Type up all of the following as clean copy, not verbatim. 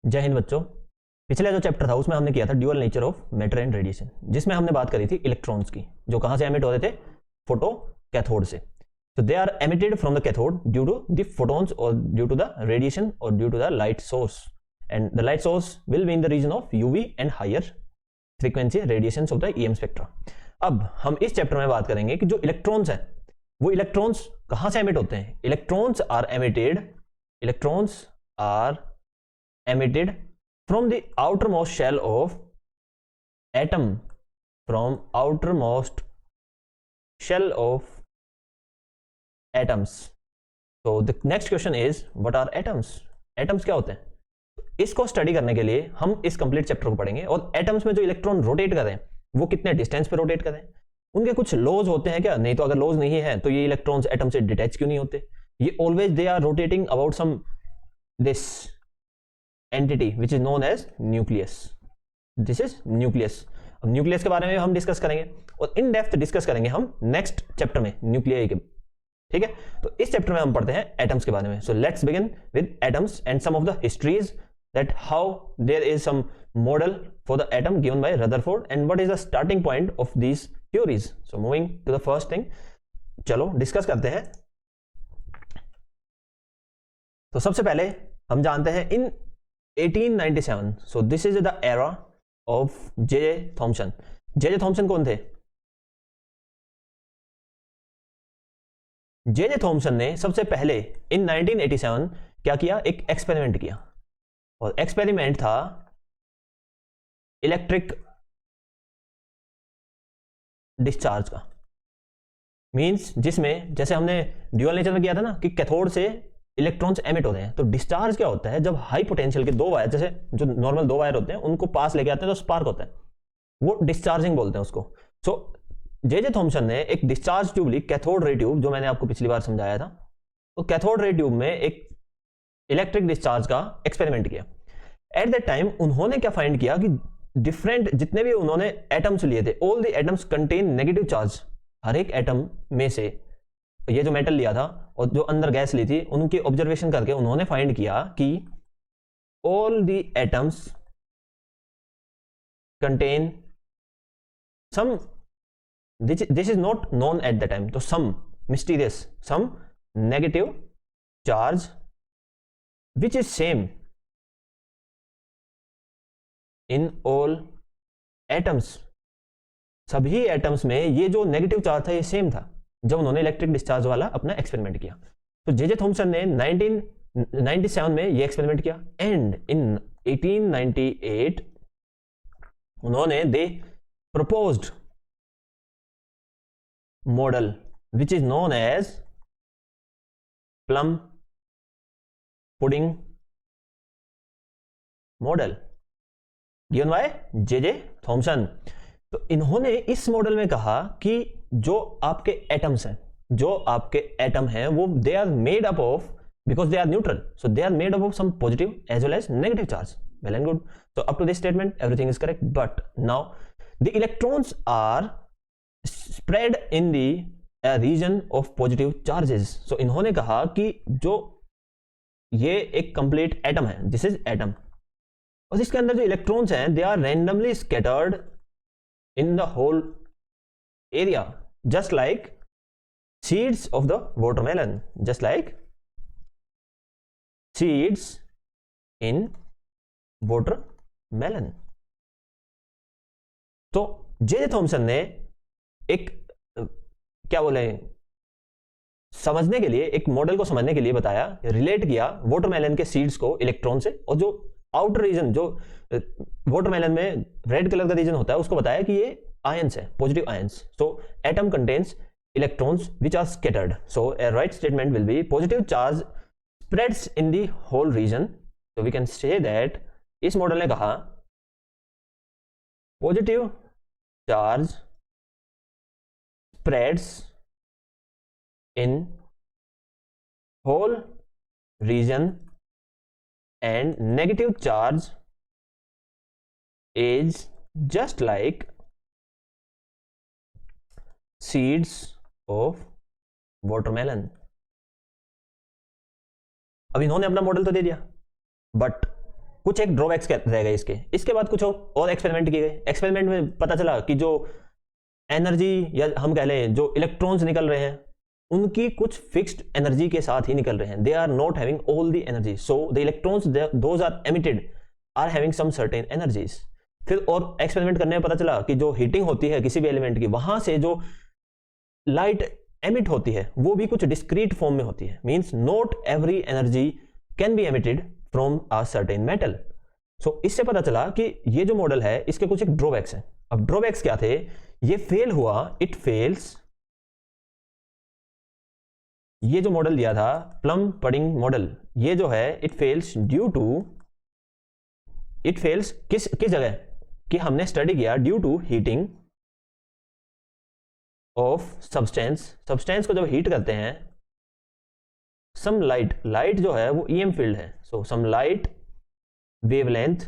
जय हिंद बच्चों। पिछले जो चैप्टर था उसमें हमने किया था dual nature of matter and radiation, जिसमें हमने बात करी थी इलेक्ट्रॉन्स की, जो कहां से एमिट होते थे? फोटो कैथोड से। तो they are emitted from the cathode due to the photons और ड्यू टू द रेडिएशन और due to the light source, and the light source will be in the region of UV and higher frequency radiation of the EM spectra. अब हम इस chapter में बात करेंगे कि जो इलेक्ट्रॉन्स है वो इलेक्ट्रॉन्स कहां से एमिट होते हैं। Electrons are emitted from the outermost shell of atom, from outermost shell of atoms. So the next question is, what are atoms? Atoms क्या होते हैं? इसको स्टडी करने के लिए हम इस कंप्लीट चैप्टर को पढ़ेंगे, और एटम्स में जो इलेक्ट्रॉन रोटेट करें वो कितने डिस्टेंस पे रोटेट करें, उनके कुछ लॉज होते हैं क्या? नहीं तो अगर लॉज नहीं है तो ये इलेक्ट्रॉन्स एटम से डिटैच क्यों नहीं होते? ये always they are rotating about some this entity which is known as nucleus. This is nucleus. अब न्यूक्लियस के बारे में हम डिस्कस करेंगे और इन डेप्थ डिस्कस करेंगे हम नेक्स्ट चैप्टर में न्यूक्लियाई के। ठीक है, तो इस चैप्टर में हम पढ़ते हैं एटम्स के बारे में। So let's begin with atoms and some of the histories that how there is some model for the atom given by Rutherford and what is the starting point of these theories. So moving to the first thing, चलो discuss करते हैं। तो सबसे पहले हम जानते हैं इन 1897, so this is the era of J.J. Thomson. J.J. Thomson कौन थे? J.J. Thomson ने सबसे पहले इन 1987 क्या किया? एक एक्सपेरिमेंट किया, और एक्सपेरिमेंट था इलेक्ट्रिक डिस्चार्ज का। मींस जिसमें जैसे हमने ड्यूअल नेचर में किया था ना कि कैथोड से इलेक्ट्रॉन्स एमिट होते हैं, तो डिस्चार्ज क्या होता है? जब हाई पोटेंशियल के दो वायर, जैसे जो नॉर्मल दो वायर होते हैं उनको पास लेके आते हैं तो स्पार्क होता है, वो डिस्चार्जिंग बोलते हैं उसको। सो जे थॉमसन ने एक डिस्चार्ज ट्यूब ली, कैथोड रे ट्यूब, जो मैंने आपको पिछली बार समझाया था। तो कैथोड रे ट्यूब में एक इलेक्ट्रिक डिस्चार्ज का एक्सपेरिमेंट किया। एट दैट टाइम उन्होंने क्या फाइंड किया कि डिफरेंट जितने भी उन्होंने एटम्स लिए थे, all the atoms contain negative charge. हर एक एटम में से ये जो मेटल लिया था और जो अंदर गैस ली थी, उनकी ऑब्जर्वेशन करके उन्होंने फाइंड किया कि all the atoms contain some, this is not known at the time, तो some mysterious, some negative charge which is same in all atoms. सभी एटम्स में ये जो नेगेटिव चार्ज था ये सेम था जब उन्होंने इलेक्ट्रिक डिस्चार्ज वाला अपना एक्सपेरिमेंट किया। तो जे थॉमसन ने 1997 में ये एक्सपेरिमेंट किया, एंड इन 1898 उन्होंने they proposed model which is known as plum pudding model given by J Thomson. तो इन्होंने इस मॉडल में कहा कि जो आपके एटम्स हैं, जो आपके एटम हैं, वो they are made up of, because they are neutral, so they are made up of some positive as well as negative charge. Well and good. So up to this statement everything is correct, but now the electrons are spread in the region of positive charges. So इन्होंने कहा कि जो ये एक complete atom है, this is atom, और इसके अंदर जो इलेक्ट्रॉन्स हैं they are randomly scattered in the whole area, just like seeds of the watermelon, just like seeds in watermelon. तो जे थॉमसन ने एक क्या बोले, समझने के लिए, एक मॉडल को समझने के लिए बताया, रिलेट किया वाटरमेलन के सीड्स को इलेक्ट्रॉन से, और जो आउटर रीजन, जो वाटरमेलन में रेड कलर का रीजन होता है, उसको बताया कि ये आयंस है, positive ions. So atom contains electrons which are scattered. So a right statement will be positive charge spreads in the whole region. So we can say that इस मॉडल ने कहा positive charge spreads in whole region and negative charge is just like seeds of watermelon. अब इन्होंने अपना model तो दे दिया, but कुछ एक ड्रॉबैक्स रह गए इसके। इसके बाद कुछ और एक्सपेरिमेंट किए गए। एक्सपेरिमेंट में पता चला कि जो एनर्जी या हम कह लें जो इलेक्ट्रॉन्स निकल रहे हैं उनकी कुछ फिक्स्ड एनर्जी के साथ ही निकल रहे हैं। They are not having all the energy, so the electrons those are emitted are having some certain energies. फिर और एक्सपेरिमेंट करने में पता चला कि जो हीटिंग होती है किसी भी एलिमेंट की, वहां से जो लाइट एमिट होती है वो भी कुछ डिस्क्रीट फॉर्म में होती है। Means not every energy can be emitted from a certain metal. So इससे पता चला कि ये जो मॉडल है इसके कुछ एक ड्रॉबैक्स हैं। अब ड्रॉबैक्स क्या थे? ये फेल हुआ, इट फेल्स। ये जो मॉडल दिया था प्लम पडिंग मॉडल, ये जो है it fails due to, it fails किस जगह कि हमने स्टडी किया due to heating of substance को जब हीट करते हैं सम लाइट जो है वो ईएम फील्ड है। सो सम लाइट वेवलेंथ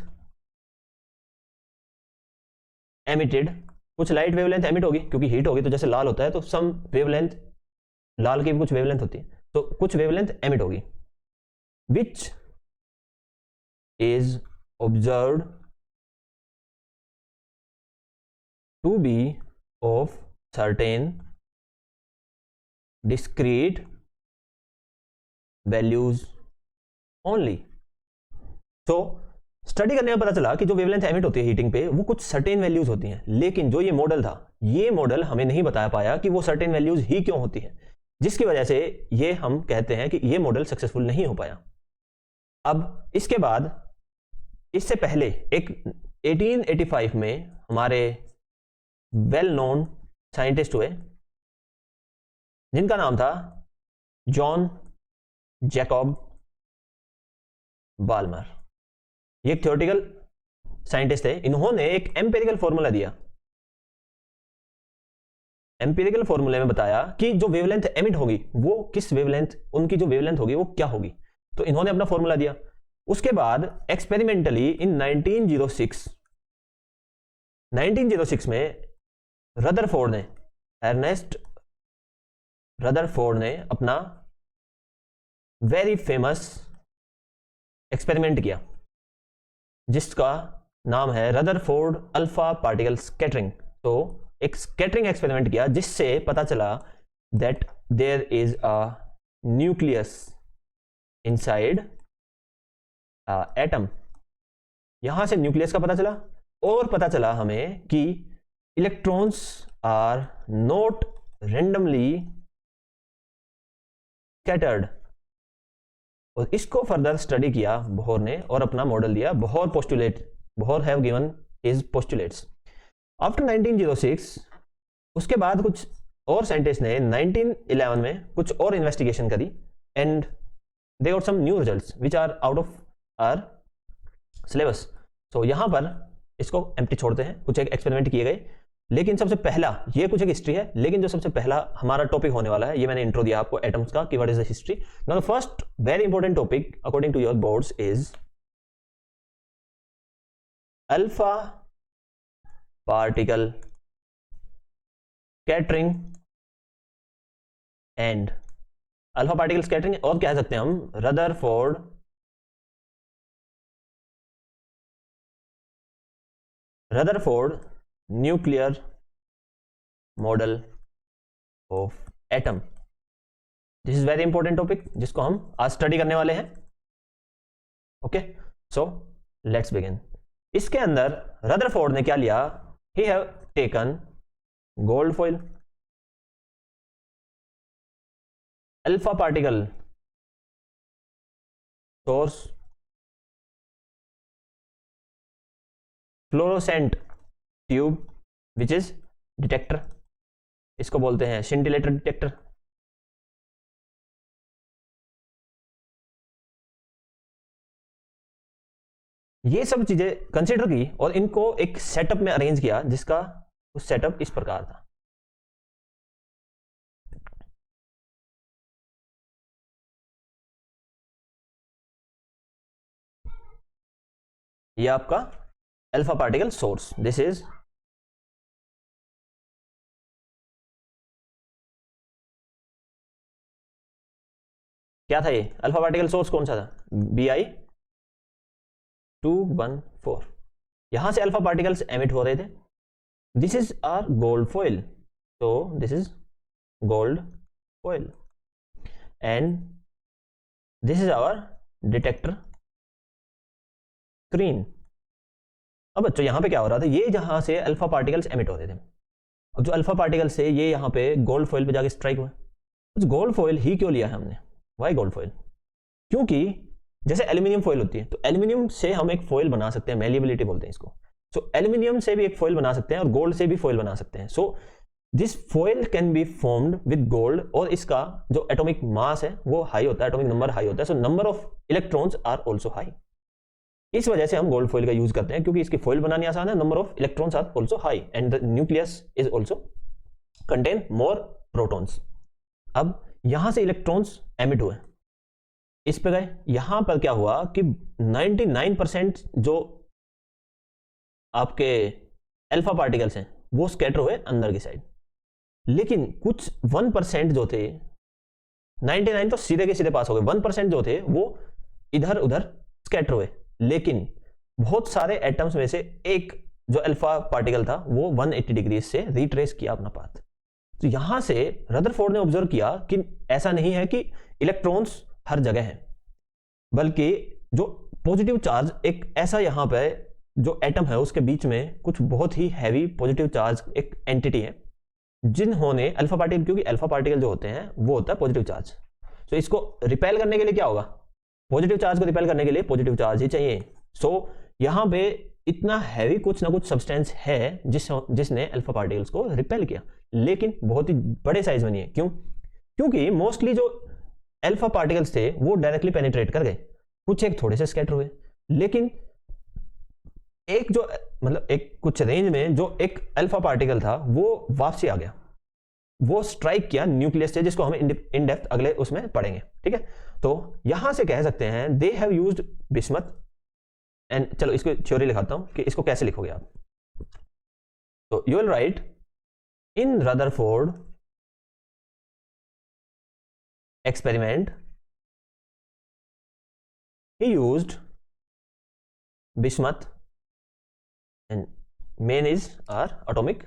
एमिटेड, कुछ लाइट वेवलेंथ एमिट होगी क्योंकि हीट होगी तो जैसे लाल होता है तो सम वेवलेंथ, लाल की भी कुछ वेवलेंथ होती है, तो कुछ वेवलेंथ एमिट होगी which is observed to be of certain discrete values only. तो स्टडी करने में पता चला कि जो वेवलेंथ एमिट होती है हीटिंग पे वो कुछ सर्टेन वैल्यूज होती हैं, लेकिन जो ये मॉडल था ये मॉडल हमें नहीं बता पाया कि वो सर्टेन वैल्यूज ही क्यों होती हैं, जिसकी वजह से ये हम कहते हैं कि ये मॉडल सक्सेसफुल नहीं हो पाया। अब इसके बाद इससे पहले एक 1885 में हमारे वेल नोन साइंटिस्ट हुए जिनका नाम था जॉन जैकब बाल्मर। ये एक थ्योरेटिकल साइंटिस्ट थे। इन्होंने एक एम्पिरिकल फॉर्मूला दिया। एम्पिरिकल फॉर्मूले में बताया कि जो वेवलेंथ एमिट होगी वो किस वेवलेंथ, उनकी जो वेवलेंथ होगी वो क्या होगी। तो इन्होंने अपना फॉर्मूला दिया। उसके बाद एक्सपेरिमेंटली इन 1906 में रदरफोर्ड ने, अर्नेस्ट रदरफोर्ड ने अपना वेरी फेमस एक्सपेरिमेंट किया जिसका नाम है रदरफोर्ड अल्फा पार्टिकल स्कैटरिंग। तो एक स्कैटरिंग एक्सपेरिमेंट किया जिससे पता चला that there is a nucleus inside atom. यहां से न्यूक्लियस का पता चला और पता चला हमें कि electrons are not randomly scattered. और इसको फर्दर स्टडी किया बोहर ने और अपना मॉडल दिया Bohr have given his postulates. After 1906 उसके बाद कुछ और साइंटिस्ट ने 1911 में कुछ और इन्वेस्टिगेशन करी and they got some new results which are out of our syllabus. So यहां पर इसको एम्प्टी छोड़ते हैं। कुछ एक एक्सपेरिमेंट किए गए, लेकिन सबसे पहला, ये कुछ एक हिस्ट्री है, लेकिन जो सबसे पहला हमारा टॉपिक होने वाला है, ये मैंने इंट्रो दिया आपको एटम्स का कि what is the history. Now the first very important topic according to your boards is alpha particle scattering and alpha particle scattering, और कह सकते हैं हम Rutherford nuclear model of atom. This is very important topic जिसको हम आज study करने वाले हैं। Okay, so let's begin. इसके अंदर रदरफोर्ड ने क्या लिया? He have taken gold foil, alpha particle source, fluorescent tube which is detector, इसको बोलते हैं सिंटिलेटर डिटेक्टर। ये सब चीजें कंसीडर की और इनको एक सेटअप में अरेंज किया जिसका उस सेटअप इस प्रकार था। ये आपका alpha particle source, this is क्या था? ये अल्फा पार्टिकल सोर्स कौन सा था? BI 214, यहां से अल्फा पार्टिकल्स एमिट हो रहे थे. This is our gold foil, so this is gold foil and this is our detector screen. अब बच्चों यहां पे क्या हो रहा था, ये जहां से अल्फा पार्टिकल्स एमिट हो रहे थे, अब जो अल्फा पार्टिकल्स से ये यहां पे गोल्ड फॉइल पे जाके स्ट्राइक हुए. गोल्ड फॉइल ही क्यों लिया है हमने, वाई गोल्ड फॉइल? क्योंकि जैसे एल्यूमिनियम फॉइल होती है, तो एल्यूमिनियम से हम एक फॉइल बना सकते हैं, मेलिएबिलिटी बोलते हैं इसको. सो एल्यूमिनियम से भी एक फॉइल बना सकते हैं और गोल्ड से भी फॉइल बना सकते हैं. So this foil can be formed with gold, और इसका जो एटॉमिक मास है वो हाई होता है, एटॉमिक नंबर हाई होता है. So number of electrons are also high. इस वजह से हम गोल्ड फॉइल का यूज करते हैं, क्योंकि इसकी फॉइल बनानी आसान है, number of electrons are also high and the nucleus is also contain more protons. अब यहां से इलेक्ट्रॉन्स एमिट हुए, इस पे गए, यहां पर क्या हुआ कि 99% जो आपके अल्फा पार्टिकल्स हैं वो स्कैटर हुए अंदर की साइड, लेकिन कुछ 1% जो थे, 99 तो सीधे के सीधे पास हो गए, 1% जो थे वो इधर उधर स्कैटर हुए. लेकिन बहुत सारे एटम्स में से एक जो अल्फा पार्टिकल था वो 180 डिग्री से रिट्रेस किया अपना पाथ. तो यहां से रदरफोर्ड ने ऑब्जर्व किया कि ऐसा नहीं है कि इलेक्ट्रॉन्स हर जगह हैं, बल्कि जो पॉजिटिव चार्ज एक ऐसा यहां पे जो एटम है उसके बीच में कुछ बहुत ही हैवी पॉजिटिव चार्ज एक एंटिटी है, जिन्होंने अल्फा पार्टिकल, क्योंकि अल्फा पार्टिकल जो होते हैं वो होता है पॉजिटिव चार्ज. तो इसको रिपेल करने के लिए क्या होगा, पॉजिटिव चार्ज को रिपेल करने के लिए पॉजिटिव चार्ज ही चाहिए. सो यहां पे इतना हैवी कुछ ना कुछ सब्सटेंस है जिसने अल्फा पार्टिकल्स को रिपेल किया, लेकिन बहुत ही बड़े साइज में नहीं है. क्यों? क्योंकि मोस्टली जो अल्फा पार्टिकल्स थे वो डायरेक्टली पेनिट्रेट कर गए, कुछ एक थोड़े से स्कैटर हुए, लेकिन एक जो मतलब एक कुछ रेंज में जो एक अल्फा पार्टिकल था वो वापसी आ गया, वो स्ट्राइक किया न्यूक्लियस से, जिसको हम इन डेप्थ अगले उसमें पढ़ेंगे. ठीक है, तो यहां से कह सकते हैं they have used bismuth and, चलो इसको थ्योरी लिखाता हूं कि इसको कैसे लिखोगे आप. तो you will write in Rutherford experiment he used bismuth and main is our atomic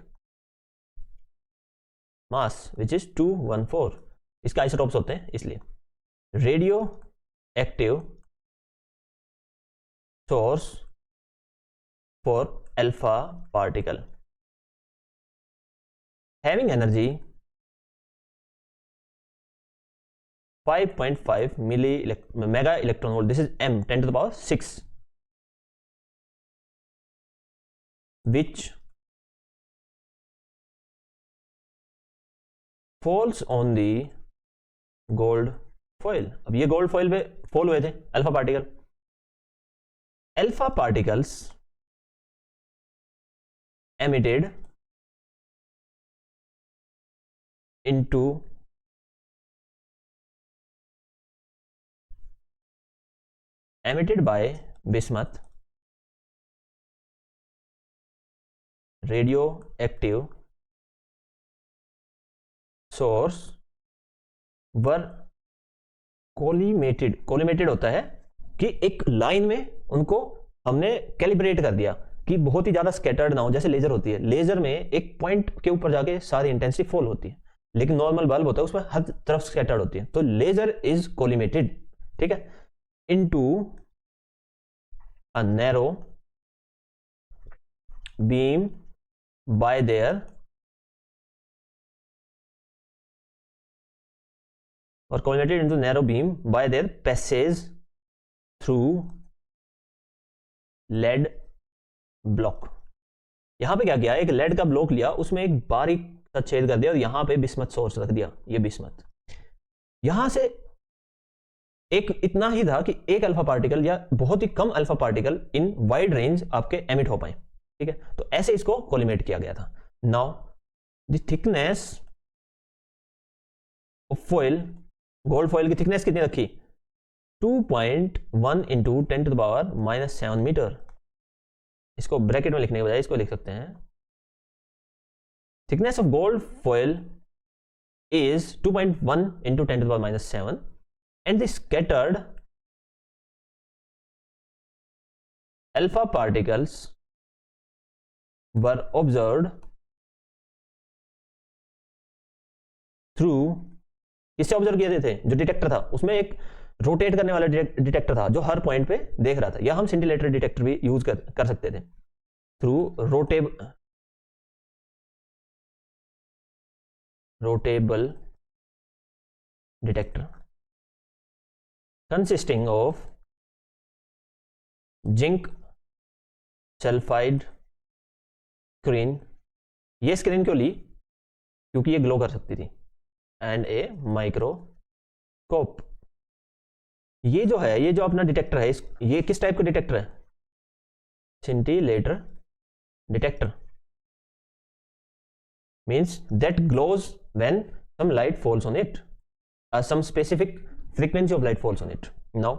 mass which is 214. इसके आइसोटॉप्स होते हैं, इसलिए radio active source for alpha particle having energy 5.5 mega electron volt. This is m 10 to the power 6, which falls on the gold foil. अब ये gold foil पे fall हुए थे alpha particle. Alpha particles emitted into emitted by bismuth radioactive source were collimated. collimated होता है कि एक line में उनको हमने कैलिब्रेट कर दिया कि बहुत ही ज्यादा स्कैटर्ड ना हो. जैसे लेजर होती है, लेजर में एक पॉइंट के ऊपर जाके सारी इंटेंसिटी फॉल होती है, लेकिन नॉर्मल बल्ब होता है उसमें हर तरफ स्कैटर्ड होती है. तो लेजर इज कोलिमेटेड, ठीक है, into a narrow beam by their or collimated into narrow beam by their passage through lead block. यहां पे क्या किया, एक लेड का ब्लॉक लिया, उसमें एक बारीक सा छेद कर दिया और यहां पे बिस्मथ सोर्स रख दिया. ये बिस्मथ यहां से एक इतना ही था कि एक अल्फा पार्टिकल या बहुत ही कम alpha particle in wide range आपके एमिट हो पाए. ठीक है, तो ऐसे इसको कोलिमेट किया गया था. Now the thickness of foil, gold foil की थिकनेस कितनी रखी, 2.1 into 10 to the power -7 metre. इसको ब्रैकेट में लिखने के बजाय इसको लिख सकते हैं, thickness of gold foil is 2.1 into 10 to the power -7 and the scattered alpha particles were observed through, किससे ऑब्जर्व किए थे? जो डिटेक्टर था उसमें एक रोटेट करने वाला डिटेक्टर था जो हर पॉइंट पे देख रहा था, या हम सिंटिलेटर डिटेक्टर भी यूज कर सकते थे। Through rotatable detector consisting of zinc sulphide screen. ये स्क्रीन क्यों ली? क्योंकि ये ग्लो कर सकती थी। And a microscope. ये जो है, ये जो अपना डिटेक्टर है, ये किस टाइप का डिटेक्टर है? scintillator detector means that glows when some light falls on it, some specific frequency of light falls on it. Now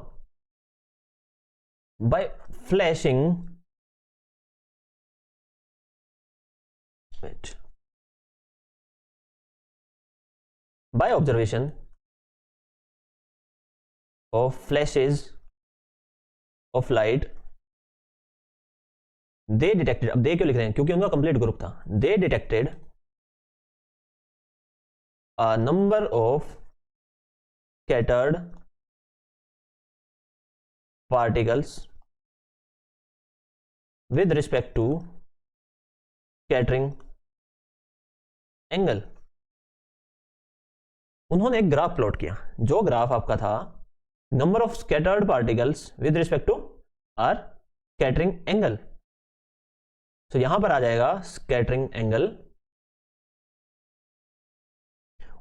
by flashing by observation of flashes of light, they detected, अब they क्यों लिख रहे हैं? क्योंकि उनका complete group था। they detected a number of scattered particles with respect to scattering angle। उन्होंने एक ग्राफ प्लॉट किया, जो ग्राफ आपका था number of scattered particles with respect to our scattering angle. तो यहां पर आ जाएगा स्कैटरिंग एंगल,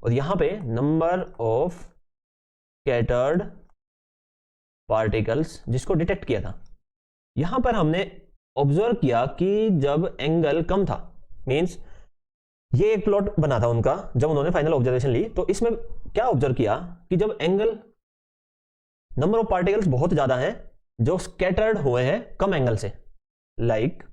और यहां पे नंबर ऑफ स्कैटर्ड पार्टिकल्स जिसको डिटेक्ट किया था। यहां पर हमने ऑब्जर्व किया कि जब एंगल कम था, मींस ये एक प्लॉट बना था उनका जब उन्होंने फाइनल ऑब्जर्वेशन ली, तो इसमें क्या ऑब्जर्व किया कि जब एंगल, नंबर ऑफ पार्टिकल्स बहुत ज्यादा हैं जो स्कैटर्ड हुए हैं कम एंगल से। लाइक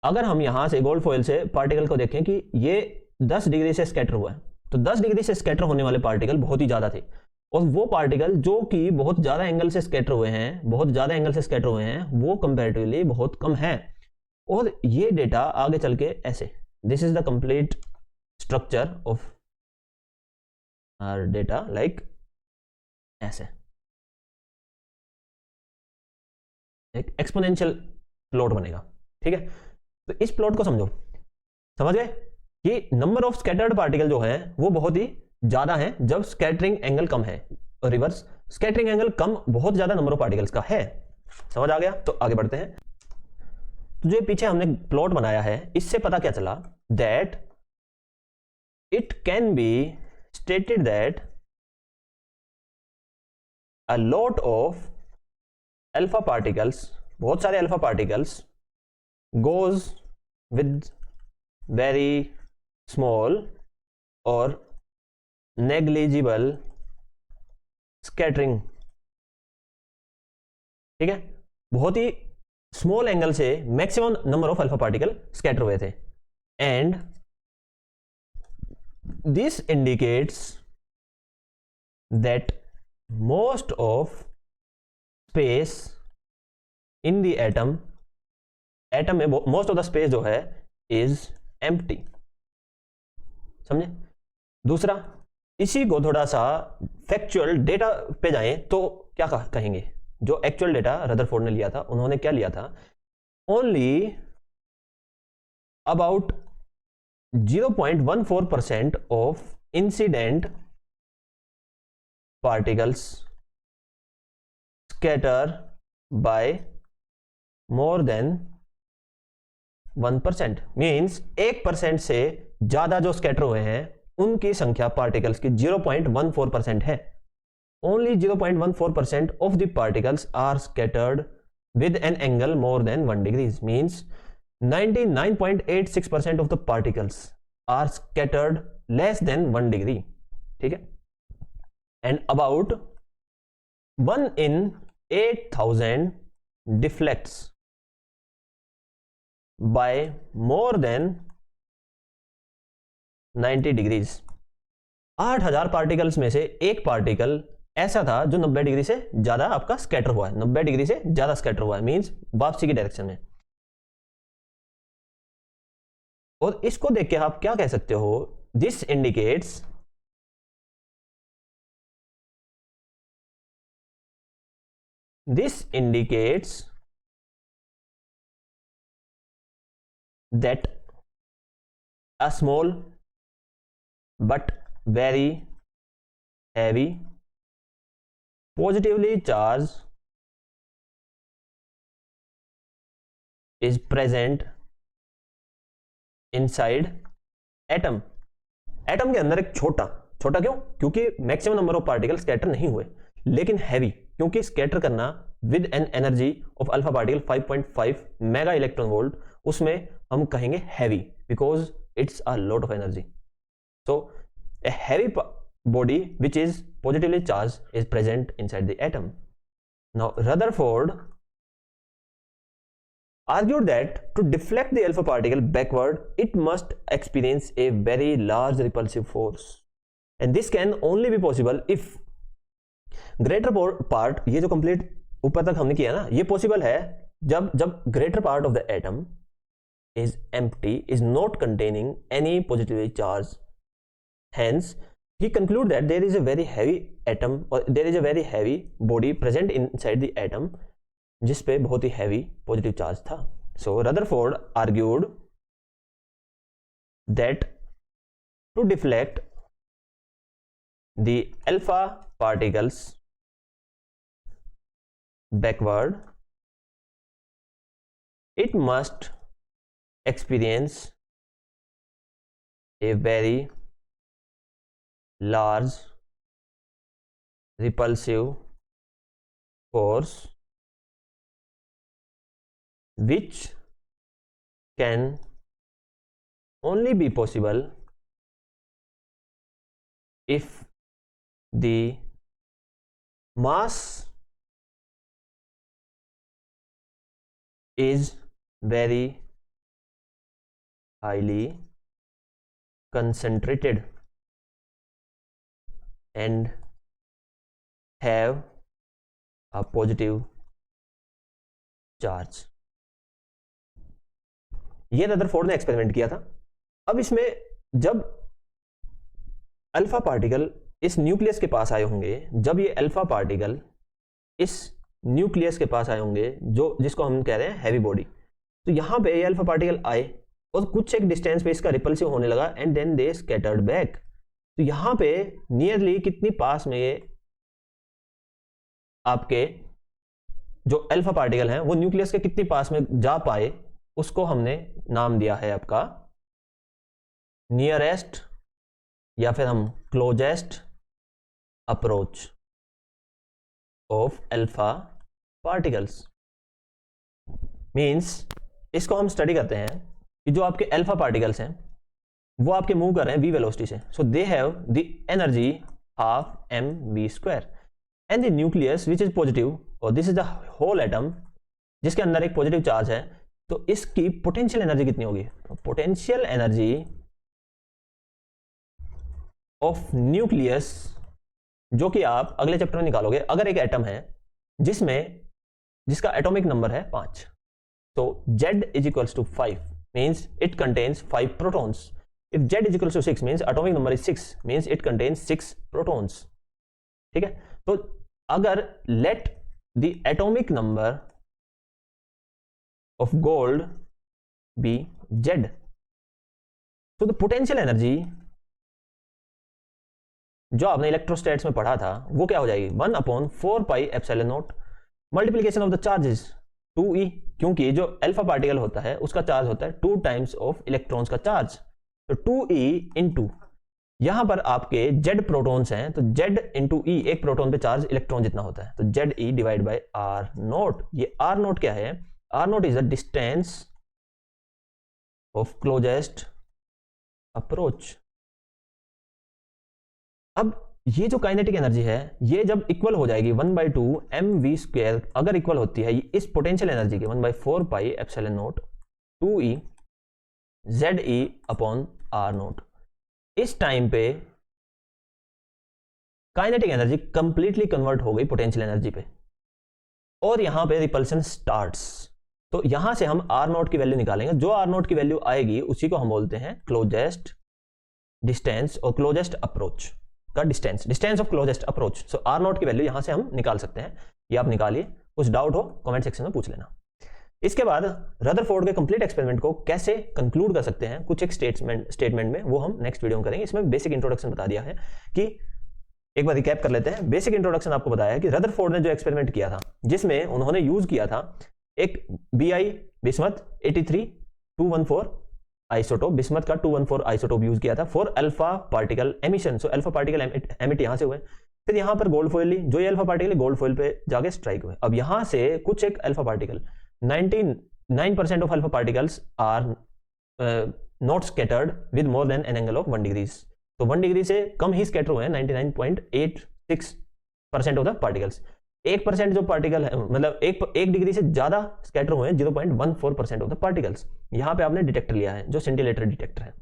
अगर हम यहां से गोल्ड फॉइल से पार्टिकल को देखें कि ये 10 डिग्री से स्कैटर हुआ है, तो 10 डिग्री से स्कैटर होने वाले पार्टिकल बहुत ही ज्यादा थे, और वो पार्टिकल जो कि बहुत ज्यादा एंगल से स्कैटर हुए हैं, वो कंपैरेटिवली बहुत कम है। और ये डेटा आगे चल के ऐसे, this is the complete structure of our data, like ऐसे एक एक्सपोनेंशियल प्लॉट बनेगा। ठीक है, तो इस प्लॉट को समझ गए कि नंबर ऑफ स्कैटर्ड पार्टिकल जो है वो बहुत ही ज्यादा है जब स्कैटरिंग एंगल कम है, और रिवर्स स्कैटरिंग एंगल कम बहुत ज्यादा नंबर ऑफ पार्टिकल्स का है। समझ आ गया? तो आगे बढ़ते हैं। तो जो पीछे हमने प्लॉट बनाया है, इससे पता क्या चला? That it can be stated that a lot of alpha particles, बहुत सारे alpha particles goes with very small or negligible scattering। ठीक है, बहुत ही स्मॉल एंगल से maximum number of alpha particle scatter हुए थे, and this indicates that most of space in the atom में most of the space जो है is empty. समझे? दूसरा, इसी को थोड़ा सा फैक्चुअल डेटा पे जाएं तो क्या कहेंगे? जो एक्चुअल डेटा रदरफोर्ड ने लिया था, उन्होंने क्या लिया था? Only about 0.14% of incident particles scatter by more than 1%। Means 1% से ज्यादा जो स्कैटर हुए हैं उनकी संख्या पार्टिकल्स की 0.14% है। Only 0.14% of the particles are scattered with an angle more than 1 degree. Means 99.86% of the particles are scattered less than 1 degree. ठीक है, and about 1 in 8,000 deflects by more than 90 degrees. 8,000 particles में से एक particle ऐसा था जो 90 degree से ज्यादा आपका स्कैटर हुआ है, 90 डिग्री से ज्यादा स्कैटर हुआ है, मींस वापसी की डायरेक्शन में। और इसको देख के आप क्या कह सकते हो, this indicates that a small but very heavy positively charged is present inside atom. Atom के अंदर एक छोटा क्यों? क्योंकि maximum number of particle scatter नहीं हुए, लेकिन हैवी, क्योंकि स्कैटर करना with an energy of alpha particle 5.5 mega electron volt, उसमें हम कहेंगे heavy because it's a lot of energy. So a heavy body which is positively charged is present inside the atom. Now Rutherford argued that to deflect the alpha particle backward it must experience a very large repulsive force, and this can only be possible if greater part, ये जो complete ऊपर तक हमने किया ना, ये possible है जब greater part of the atom is empty, is not containing any positively charged. Hence he conclude that there is a very heavy atom or there is a very heavy body present inside the atom जिस पे बहुत ही heavy positive charge था. So Rutherford argued that to deflect the alpha particles backward it must experience a very large repulsive force which can only be possible if the mass is very highly concentrated and have a positive charge. ये Rutherford ने experiment किया था। अब इसमें जब alpha particle इस nucleus के पास आए होंगे, जब ये अल्फा पार्टिकल इस न्यूक्लियस के पास आए होंगे जो जिसको हम कह रहे हैं हैवी बॉडी, तो यहां पे ये अल्फा पार्टिकल आए और कुछ एक डिस्टेंस पे इसका रिपल्सिव होने लगा and then they scattered back. तो यहां पे नियरली कितनी पास में ये आपके जो अल्फा पार्टिकल हैं वो न्यूक्लियस के कितनी पास में जा पाए, उसको हमने नाम दिया है आपका नियरेस्ट या फिर हम closest approach of alpha particles. Means इसको हम स्टडी करते हैं कि जो आपके अल्फा पार्टिकल्स हैं वो आपके मूव कर रहे हैं v वेलोसिटी से, so they have the energy half mv² and the nucleus which is positive और this is the whole atom जिसके अंदर एक पॉजिटिव चार्ज है, तो इसकी पोटेंशियल एनर्जी कितनी होगी? पोटेंशियल एनर्जी ऑफ न्यूक्लियस जो कि आप अगले चैप्टर में निकालोगे। अगर एक एटम है जिसका एटॉमिक नंबर है 5, तो Z is equals to 5 means it contains 5 protons. If Z is equals to 6 means atomic number is 6 means it contains 6 protons. ठीक है, तो अगर let the atomic number of gold be Z, so the potential energy जो आपने इलेक्ट्रोस्टैट्स में पढ़ा था वो क्या हो जाएगी? 1/4πε0 multiplication of the charges 2e, क्योंकि जो अल्फा पार्टिकल होता है उसका चार्ज होता है 2 टाइम्स ऑफ इलेक्ट्रॉन्स का चार्ज, तो 2e इंटू यहां पर आपके Z प्रोटॉन्स हैं तो Z इंटू ई, एक प्रोटॉन पे चार्ज इलेक्ट्रॉन जितना होता है, तो ZE डिवाइड बाय R0। ये R0 क्या है? R0 is the distance of closest approach. अब ये जो काइनेटिक एनर्जी है ये जब इक्वल हो जाएगी 1/2 mv², अगर इक्वल होती है इस पोटेंशियल एनर्जी के 1/4πε0 2e ZE अपॉन R0, इस टाइम पे काइनेटिक एनर्जी कंप्लीटली कन्वर्ट हो गई पोटेंशियल एनर्जी पे, और यहां पे रिपल्शन स्टार्ट्स। तो यहां से हम आर नॉट की वैल्यू निकालेंगे, जो आर नॉट की वैल्यू आएगी उसी को हम बोलते हैं क्लोजेस्ट डिस्टेंस और क्लोजेस्ट अप्रोच का distance of closest approach. So r naught की वैल्यू यहां से हम निकाल सकते हैं, ये आप निकालिए, कुछ डाउट हो कमेंट सेक्शन में पूछ लेना। इसके बाद रदरफोर्ड के कंप्लीट एक्सपेरिमेंट को कैसे कंक्लूड कर सकते हैं कुछ एक स्टेटमेंट में, वो हम नेक्स्ट वीडियो में करेंगे। इसमें बेसिक इंट्रोडक्शन बता दिया है कि एक बार रिकैप कर लेते हैं। बेसिक इंट्रोडक्शन आपको बताया है कि रदरफोर्ड ने जो एक्सपेरिमेंट किया था, जिसमें उन्होंने यूज किया था एक बीआई बिस्मथ 83-214 आइसोटोप, बिस्मथ का 214 आइसोटोप यूज किया था for alpha particle emission. So alpha particle emit यहां से हुए, फिर यहां पर गोल्ड फॉइल ली, जो ये अल्फा पार्टिकल गोल्ड फॉइल पे जाके स्ट्राइक हुए। अब यहां से कुछ एक alpha particle 99% of alpha particles are not scattered with more than an angle of 1 degree. तो 1 डिग्री से कम ही स्कैटर हुए हैं 99.86% ऑफ द पार्टिकल्स। 1% जो पार्टिकल है, मतलब एक डिग्री से ज्यादा स्कैटर हुए हैं 0.14% ऑफ द पार्टिकल्स। यहां पे आपने डिटेक्टर लिया है जो सिंटिलेटर डिटेक्टर है।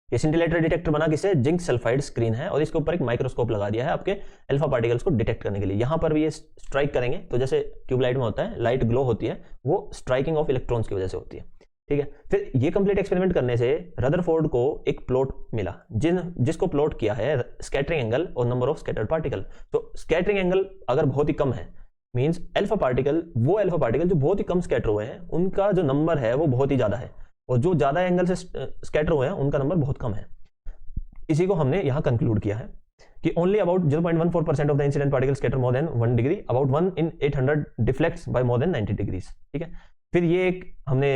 ये सिंटिलेटर डिटेक्टर बना किससे? जिंक सल्फाइड स्क्रीन है, और इसके ऊपर एक माइक्रोस्कोप लगा दिया है आपके अल्फा पार्टिकल्स को डिटेक्ट करने के लिए। यहां पर भी ये स्ट्राइक करेंगे, तो जैसे ट्यूबलाइट में होता है लाइट ग्लो होती है, वो स्ट्राइकिंग ऑफ इलेक्ट्रॉन्स की वजह से होती है, ठीक है। फिर ये कंप्लीट एक्सपेरिमेंट करने से रदरफोर्ड को एक प्लॉट मिला, जिसको प्लॉट किया है स्कैटरिंग एंगल और नंबर ऑफ स्कैटर्ड पार्टिकल। तो स्कैटरिंग एंगल अगर बहुत ही कम है, मींस अल्फा पार्टिकल, वो अल्फा पार्टिकल जो बहुत ही कम स्कैटर हुए हैं उनका जो नंबर है वो बहुत ही ज्यादा है, और जो ज्यादा एंगल से स्कैटर हुए हैं उनका नंबर बहुत कम है। इसी को हमने यहां कंक्लूड किया है कि only about 0.14% of the incident particle scatter more than 1 degree, about 1 in 800 deflects by more than 90 degrees, ठीक है। फिर ये एक हमने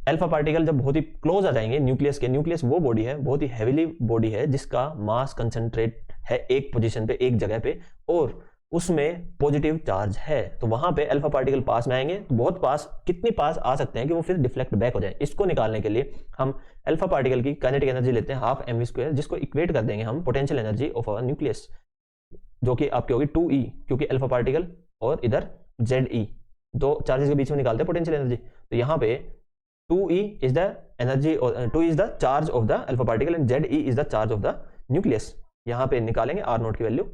अल्फा पार्टिकल जब बहुत ही क्लोज आ जाएंगे न्यूक्लियस के, न्यूक्लियस वो बॉडी है, बहुत ही हैवीली बॉडी है जिसका मास कंसंट्रेट है एक पोजीशन पे, एक जगह पे, और उसमें पॉजिटिव चार्ज है। तो वहां पे अल्फा पार्टिकल पास में आएंगे, तो बहुत पास, कितनी पास आ सकते हैं कि वो फिर डिफ्लेक्ट बैक हो जाए। इसको निकालने के लिए हम अल्फा पार्टिकल की काइनेटिक एनर्जी लेते हैं 12 mv², जिसको इक्वेट कर देंगे हम potential energy of our nucleus, जो कि आपकी होगी 2e, क्योंकि अल्फा पार्टिकल और इधर Ze, दो चार्जेस के बीच में निकालते हैं पोटेंशियल एनर्जी। तो यहाँ पे 2e is the energy, 2 is the charge of the alpha particle and Ze is the charge of the nucleus. यहाँ पे निकालेंगे आर नॉट की वैल्यू।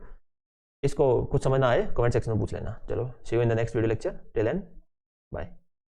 इसको कुछ समझना आए कमेंट सेक्शन में पूछ लेना। चलो, see you in the next video lecture, till then bye.